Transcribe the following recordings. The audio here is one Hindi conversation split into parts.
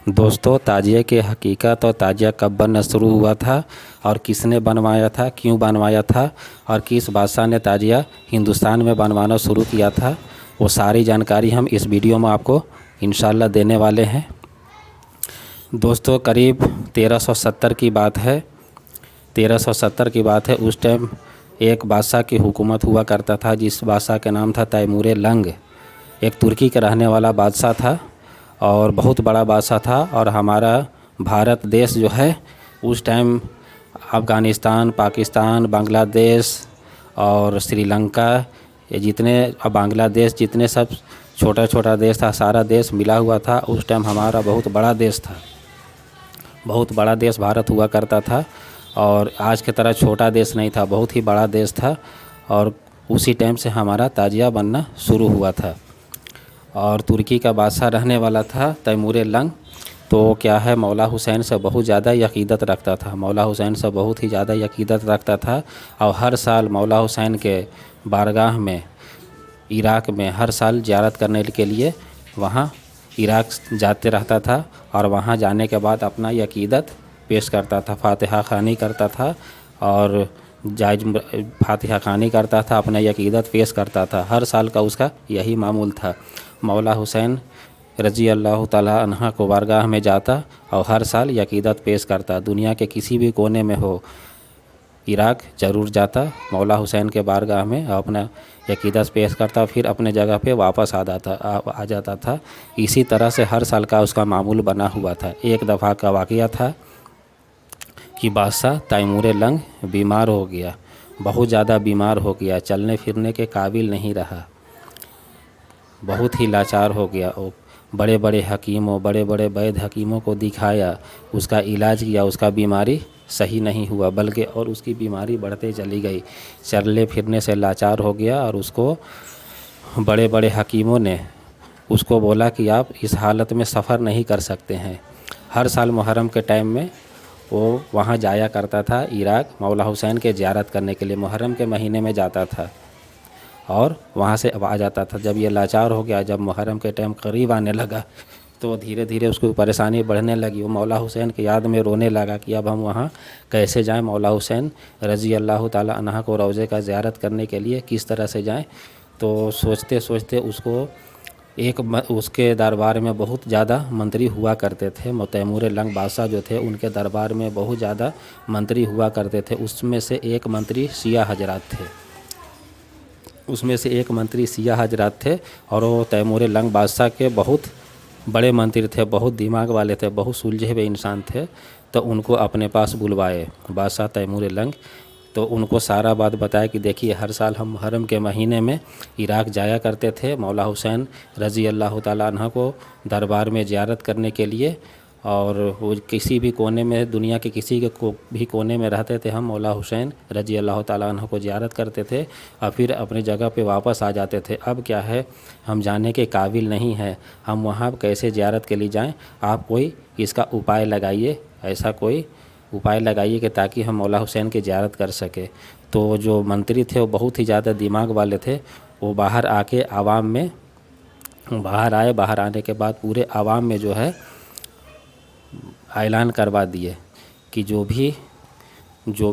दोस्तों, ताजिए की हकीकत और ताजिया कब बनना शुरू हुआ था और किसने बनवाया था, क्यों बनवाया था और किस बादशाह ने ताजिया हिंदुस्तान में बनवाना शुरू किया था, वो सारी जानकारी हम इस वीडियो में आपको इंशाल्लाह देने वाले हैं। दोस्तों, करीब 1370 की बात है। 1370 की बात है। उस टाइम एक बादशाह की हुकूमत हुआ करता था, जिस बादशाह का नाम था तैमूर लंग। एक तुर्की का रहने वाला बादशाह था और बहुत बड़ा बादशाह था। और हमारा भारत देश जो है उस टाइम अफ़गानिस्तान, पाकिस्तान, बांग्लादेश और श्रीलंका, ये जितने बांग्लादेश जितने सब छोटा छोटा देश था, सारा देश मिला हुआ था। उस टाइम हमारा बहुत बड़ा देश था, बहुत बड़ा देश भारत हुआ करता था। और आज की तरह छोटा देश नहीं था, बहुत ही बड़ा देश था। और उसी टाइम से हमारा ताजिया बनना शुरू हुआ था। और तुर्की का बादशाह रहने वाला था तैमूर लंग। तो क्या है, मौला हुसैन से बहुत ज़्यादा यकीदत रखता था, मौला हुसैन से बहुत ही ज़्यादा यकीदत रखता था। और हर साल मौला हुसैन के बारगाह में इराक़ में हर साल ज़ियारत करने के लिए वहाँ इराक़ जाते रहता था। और वहाँ जाने के बाद अपना यकीदत पेश करता था, फातिहा ख़ानी करता था और जायज़ फातिहा ख़ानी करता था, अपना यकीदत पेश करता था। हर साल का उसका यही मामूल था। मौला हुसैन रज़ी अल्लाह ताला अन्हा को बारगाह में जाता और हर साल यकीदत पेश करता। दुनिया के किसी भी कोने में हो, इराक़ ज़रूर जाता मौला हुसैन के बारगाह में, अपना यकीदत पेश करता, फिर अपने जगह पे वापस आ जाता था। इसी तरह से हर साल का उसका मामूल बना हुआ था। एक दफ़ा का वाक़या था कि बादशाह तैमूर लंग बीमार हो गया, बहुत ज़्यादा बीमार हो गया, चलने फिरने के काबिल नहीं रहा, बहुत ही लाचार हो गया। वो बड़े बड़े हकीमों, बड़े बड़े वैद्य हकीमों को दिखाया, उसका इलाज किया, उसका बीमारी सही नहीं हुआ, बल्कि और उसकी बीमारी बढ़ते चली गई। चलने फिरने से लाचार हो गया और उसको बड़े बड़े हकीमों ने उसको बोला कि आप इस हालत में सफ़र नहीं कर सकते हैं। हर साल मुहर्रम के टाइम में वो वहाँ जाया करता था इराक़, मौला हुसैन के ज़ियारत करने के लिए मुहर्रम के महीने में जाता था और वहाँ से अब आ जाता था। जब ये लाचार हो गया, जब मुहर्रम के टाइम करीब आने लगा, तो धीरे धीरे उसको परेशानी बढ़ने लगी। वो मौला हुसैन की याद में रोने लगा कि अब हम वहाँ कैसे जाएं, मौला हुसैन रज़ी अल्लाह ताला अन्हा को रोज़े का ज़ियारत करने के लिए किस तरह से जाएं। तो सोचते सोचते उसको उसके दरबार में बहुत ज़्यादा मंत्री हुआ करते थे। तैमूर लंग बादशाह जो थे उनके दरबार में बहुत ज़्यादा मंत्री हुआ करते थे। उसमें से एक मंत्री शिया हजरात थे, उसमें से एक मंत्री शिया हजरात थे। और वो तैमूर लंग बादशाह के बहुत बड़े मंत्री थे, बहुत दिमाग वाले थे, बहुत सुलझे हुए इंसान थे। तो उनको अपने पास बुलवाए बादशाह तैमूर लंग। तो उनको सारा बात बताया कि देखिए, हर साल हम मुहर्रम के महीने में इराक़ जाया करते थे मौला हुसैन रज़ी अल्लाह ताला अन्हा को दरबार में ज़ियारत करने के लिए। और वो किसी भी कोने में, दुनिया के किसी के भी कोने में रहते थे, हम मौला हुसैन रज़ी अल्लाह ताला अन्हा को ज़ियारत करते थे और फिर अपनी जगह पे वापस आ जाते थे। अब क्या है, हम जाने के काबिल नहीं हैं, हम वहाँ कैसे ज़ियारत के लिए जाएं, आप कोई इसका उपाय लगाइए, ऐसा कोई उपाय लगाइए कि ताकि हम मौला हुसैन की ज़ियारत कर सके। तो जो मंत्री थे वो बहुत ही ज़्यादा दिमाग वाले थे। वो बाहर आके आवाम में बाहर आए, बाहर आने के बाद पूरे आवाम में जो है ऐलान करवा दिए कि जो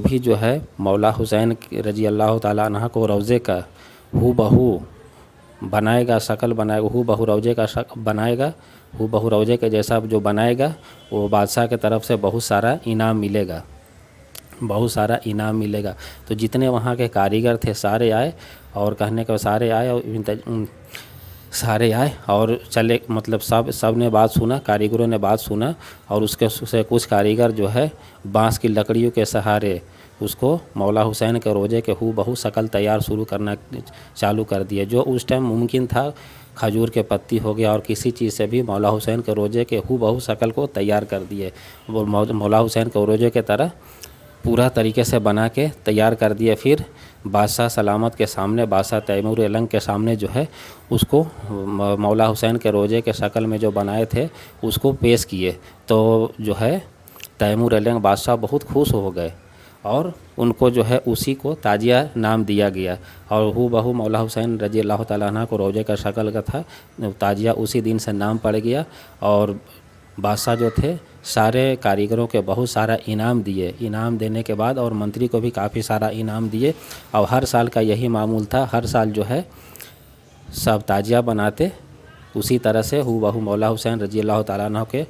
भी जो है मौला हुसैन रज़ी अल्लाह ताला अन्हा को रोज़े का हू बहू बनाएगा, शक्ल बनाएगा, हू बहू रोज़े का शक्ल बनाएगा, हू बहू रोज़े के जैसा जो बनाएगा, वो बादशाह के तरफ से बहुत सारा इनाम मिलेगा, बहुत सारा इनाम मिलेगा। तो जितने वहाँ के कारीगर थे सारे आए, और कहने के सारे आए और सारे आए और चले, मतलब सब ने बात सुना, कारीगरों ने बात सुना। और उसके से कुछ कारीगर जो है बांस की लकड़ियों के सहारे उसको मौला हुसैन के रोज़े के हू बहू शक्ल तैयार शुरू करना चालू कर दिए। जो उस टाइम मुमकिन था, खजूर के पत्ती हो गया और किसी चीज़ से भी मौला हुसैन के रोज़े के हू बहू शक्ल को तैयार कर दिए। वो मौला हुसैन के रोज़े के तरह पूरा तरीके से बना के तैयार कर दिए। फिर बादशाह सलामत के सामने, बादशाह तैमूर लंग के सामने जो है उसको मौला हुसैन के रोज़े के शक्ल में जो बनाए थे उसको पेश किए। तो जो है तैमूर लंग बादशाह बहुत खुश हो गए और उनको जो है उसी को ताजिया नाम दिया गया। और हू बहू मौला हुसैन रज़ी अल्लाह ताला अन्हा को रोज़े का शक्ल का था, ताजिया उसी दिन से नाम पड़ गया। और बादशाह जो थे सारे कारीगरों के बहुत सारा इनाम दिए। इनाम देने के बाद और मंत्री को भी काफ़ी सारा इनाम दिए और हर साल का यही मामूल था, हर साल जो है सब ताजिया बनाते, उसी तरह से हूबहू मौला हुसैन रज़ी अल्लाह ताला अन्हु के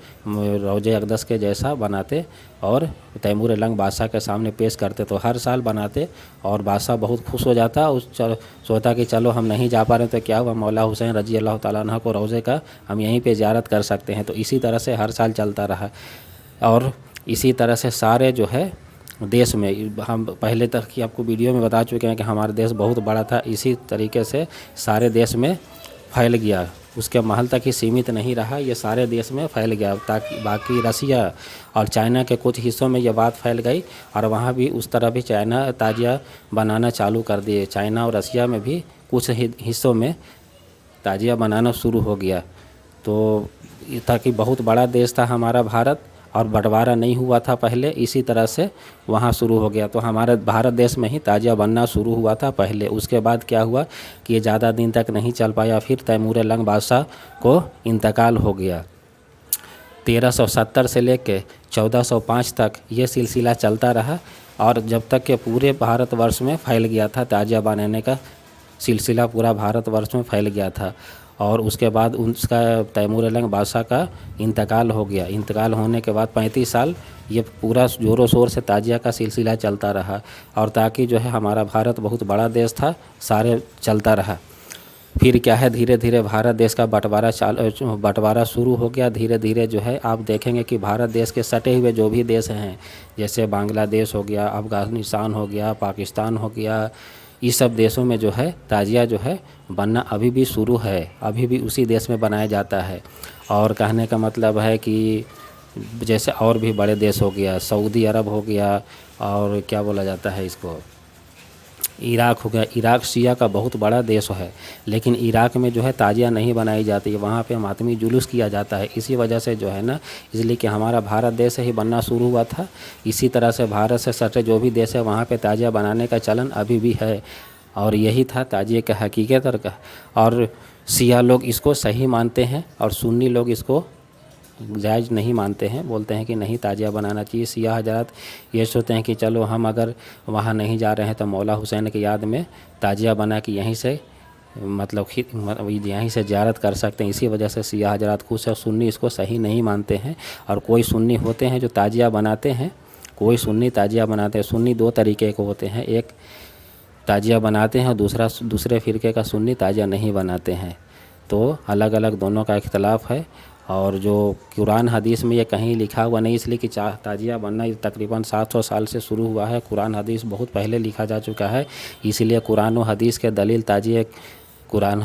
रोज़े अक़दस के जैसा बनाते और तैमूर लंग बादशाह के सामने पेश करते। तो हर साल बनाते और बादशाह बहुत खुश हो जाता, सोचता कि चलो हम नहीं जा पा रहे तो क्या हुआ, मौला हुसैन रज़ी अल्लाह ताला अन्हु को रोज़े का हम यहीं पे ज़ियारत कर सकते हैं। तो इसी तरह से हर साल चलता रहा और इसी तरह से सारे जो है देश में, हम पहले तक की आपको वीडियो में बता चुके हैं कि हमारा देश बहुत बड़ा था, इसी तरीके से सारे देश में फैल गया, उसके महल तक ही सीमित नहीं रहा, ये सारे देश में फैल गया। ताकि बाकी रसिया और चाइना के कुछ हिस्सों में ये बात फैल गई और वहाँ भी उस तरह भी चाइना ताजिया बनाना चालू कर दिए। चाइना और रसिया में भी कुछ हिस्सों में ताजिया बनाना शुरू हो गया। तो ताकि बहुत बड़ा देश था हमारा भारत और बंटवारा नहीं हुआ था पहले, इसी तरह से वहाँ शुरू हो गया। तो हमारे भारत देश में ही ताजिया बनना शुरू हुआ था पहले। उसके बाद क्या हुआ कि ये ज़्यादा दिन तक नहीं चल पाया, फिर तैमूर लंग बादशाह को इंतकाल हो गया। 1370 से लेकर 1405 तक ये सिलसिला चलता रहा और जब तक कि पूरे भारतवर्ष में फैल गया था, ताजिया बनाने का सिलसिला पूरा भारतवर्ष में फैल गया था। और उसके बाद उसका तैमूर लंग बादशाह का इंतकाल हो गया। इंतकाल होने के बाद 35 साल ये पूरा ज़ोरों शोर से ताजिया का सिलसिला चलता रहा और ताकि जो है हमारा भारत बहुत बड़ा देश था, सारे चलता रहा। फिर क्या है, धीरे धीरे भारत देश का बंटवारा शुरू हो गया। धीरे धीरे जो है आप देखेंगे कि भारत देश के सटे हुए जो भी देश हैं, जैसे बांग्लादेश हो गया, अफ़गानिस्तान हो गया, पाकिस्तान हो गया, इस सब देशों में जो है ताजिया जो है बनना अभी भी शुरू है, अभी भी उसी देश में बनाया जाता है। और कहने का मतलब है कि जैसे और भी बड़े देश हो गया, सऊदी अरब हो गया और क्या बोला जाता है इसको, इराक हो गया। इराक शिया का बहुत बड़ा देश है, लेकिन इराक में जो है ताजिया नहीं बनाई जाती है, वहाँ पे मातमी जुलूस किया जाता है। इसी वजह से जो है ना, इसलिए कि हमारा भारत देश से ही बनना शुरू हुआ था, इसी तरह से भारत से सटे जो भी देश है वहाँ पे ताजिया बनाने का चलन अभी भी है। और यही था ताजिए का हकीकत। और शिया लोग इसको सही मानते हैं और सुन्नी लोग इसको जायज़ नहीं मानते हैं, बोलते हैं कि नहीं ताजिया बनाना चाहिए। शिया हज़रात ये सोचते हैं कि चलो हम अगर वहाँ नहीं जा रहे हैं तो मौला हुसैन की याद में ताजिया बना के यहीं से मतलब यहीं से ज़ियारत कर सकते हैं। इसी वजह से शिया हज़रात खुश है। सुन्नी इसको सही नहीं मानते हैं। और कोई सुन्नी होते हैं जो ताजिया बनाते हैं, कोई सुन्नी ताजिया बनाते हैं। सुन्नी दो तरीके के होते हैं, एक ताजिया बनाते हैं, दूसरे फ़िरके का सुन्नी ताजिया नहीं बनाते हैं। तो अलग अलग दोनों का इख्तलाफ है। और जो कुरान हदीस में ये कहीं लिखा हुआ नहीं, इसलिए कि ताजिया बनना तकरीबन 700 साल से शुरू हुआ है। कुरान हदीस बहुत पहले लिखा जा चुका है, इसलिए कुरान और हदीस के दलील ताजिए कुरान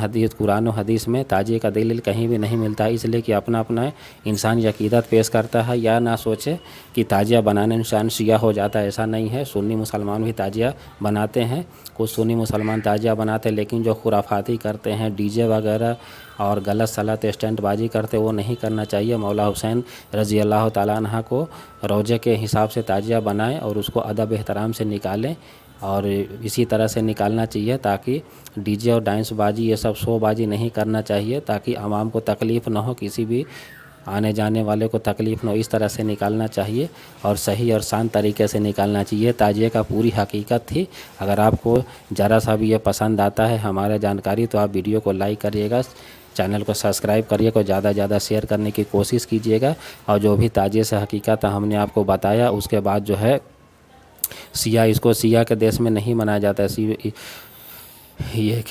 और हदीस में ताजिए का दलील कहीं भी नहीं मिलता है। इसलिए कि अपना अपना इंसान अक़ीदत पेश करता है, या ना सोचे कि ताजिया बनाने इंसान शिया हो जाता है, ऐसा नहीं है। सुन्नी मुसलमान भी ताजिया बनाते हैं, कुछ सुन्नी मुसलमान ताजिया बनाते हैं, लेकिन जो खुराफाती करते हैं, डीजे वगैरह और गलत सलत स्टंटबाजी करते, वो नहीं करना चाहिए। मौला हुसैन रज़ी अल्लाह ताला अन्हा को रोज़े के हिसाब से ताजिया बनाएं और उसको अदब एहतराम से निकालें और इसी तरह से निकालना चाहिए, ताकि डीजे और डांस बाजी ये सब शोबाजी नहीं करना चाहिए, ताकि आवाम को तकलीफ़ ना हो, किसी भी आने जाने वाले को तकलीफ़ ना हो। इस तरह से निकालना चाहिए और सही और शांत तरीके से निकालना चाहिए। ताजिए का पूरी हकीकत थी। अगर आपको ज़रा सा भी ये पसंद आता है हमारा जानकारी, तो आप वीडियो को लाइक करिएगा, चैनल को सब्सक्राइब करिएगा, ज़्यादा से ज़्यादा शेयर करने की कोशिश कीजिएगा। और जो भी ताजिए से हकीकत हमने आपको बताया, उसके बाद जो है शिया के देश में नहीं मनाया जाता है ये।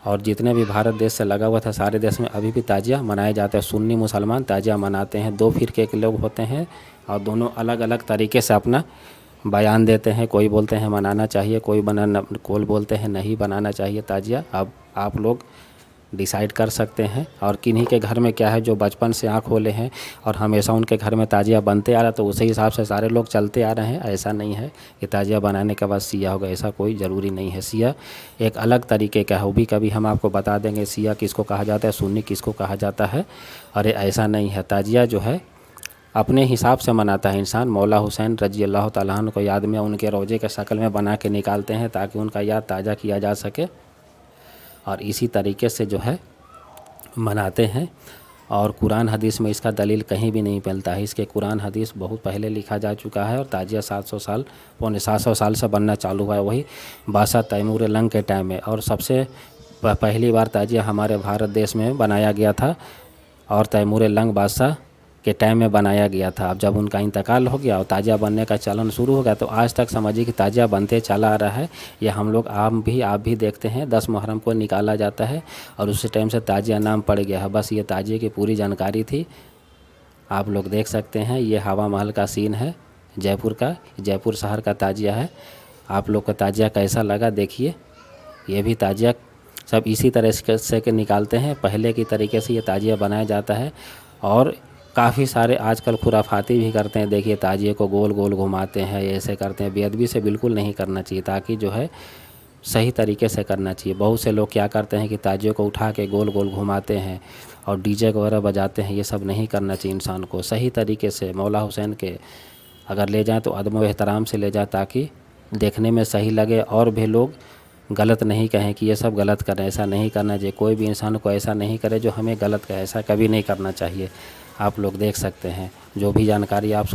और जितने भी भारत देश से लगा हुआ था सारे देश में अभी भी ताजिया मनाया जाता है। सुन्नी मुसलमान ताजिया मनाते हैं। दो फिरके के लोग होते हैं और दोनों अलग अलग तरीके से अपना बयान देते हैं। कोई बोलते हैं मनाना चाहिए, कोई बोलते हैं नहीं बनाना चाहिए ताजिया। अब आप लोग डिसाइड कर सकते हैं। और किन्हीं के घर में क्या है जो बचपन से आँख खोले हैं और हमेशा उनके घर में ताजिया बनते आ रहा, तो उसी हिसाब से सारे लोग चलते आ रहे हैं। ऐसा नहीं है कि ताजिया बनाने के बाद शिया होगा, ऐसा कोई ज़रूरी नहीं है। शिया एक अलग तरीके का है, वो भी कभी हम आपको बता देंगे शिया किसको कहा जाता है, सुन्नी किसको कहा जाता है। अरे ऐसा नहीं है, ताजिया जो है अपने हिसाब से मनाता है इंसान। मौला हुसैन रज़ी अल्लाह ताला अन्हु को याद में उनके रोज़े के शक्ल में बना के निकालते हैं, ताकि उनका याद ताज़ा किया जा सके। और इसी तरीके से जो है मनाते हैं। और कुरान हदीस में इसका दलील कहीं भी नहीं मिलता है। इसके कुरान हदीस बहुत पहले लिखा जा चुका है और ताजिया 700 साल पौने 700 साल से बनना चालू हुआ है, वही बादशाह तैमूर लंग के टाइम में। और सबसे पहली बार ताजिया हमारे भारत देश में बनाया गया था और तैमूर लंग बादशाह के टाइम में बनाया गया था। अब जब उनका इंतकाल हो गया और ताजिया बनने का चलन शुरू हो गया तो आज तक समझिए कि ताजिया बनते चला आ रहा है। ये हम लोग आप भी देखते हैं 10 मुहर्रम को निकाला जाता है और उसी टाइम से ताजिया नाम पड़ गया है। बस ये ताजिए की पूरी जानकारी थी। आप लोग देख सकते हैं ये हवा महल का सीन है जयपुर का, जयपुर शहर का ताजिया है। आप लोग को ताजिया कैसा लगा देखिए। ये भी ताजिया सब इसी तरह से के निकालते हैं, पहले की तरीके से ये ताजिया बनाया जाता है। और काफ़ी सारे आजकल खुराफाती भी करते हैं। देखिए ताजिए को गोल गोल घुमाते हैं, ऐसे करते हैं। बेअदबी से बिल्कुल नहीं करना चाहिए, ताकि जो है सही तरीके से करना चाहिए। बहुत से लोग क्या करते हैं कि ताजिए को उठा के गोल गोल घुमाते हैं और डीजे वगैरह बजाते हैं। ये सब नहीं करना चाहिए इंसान को। सही तरीके से मौला हुसैन के अगर ले जाएँ तो अदब व एहतराम से ले जाएँ, ताकि देखने में सही लगे और भी लोग गलत नहीं कहें कि ये सब गलत करें। ऐसा नहीं करना चाहिए। कोई भी इंसान को ऐसा नहीं करे जो हमें गलत कहे, ऐसा कभी नहीं करना चाहिए। आप लोग देख सकते हैं जो भी जानकारी आप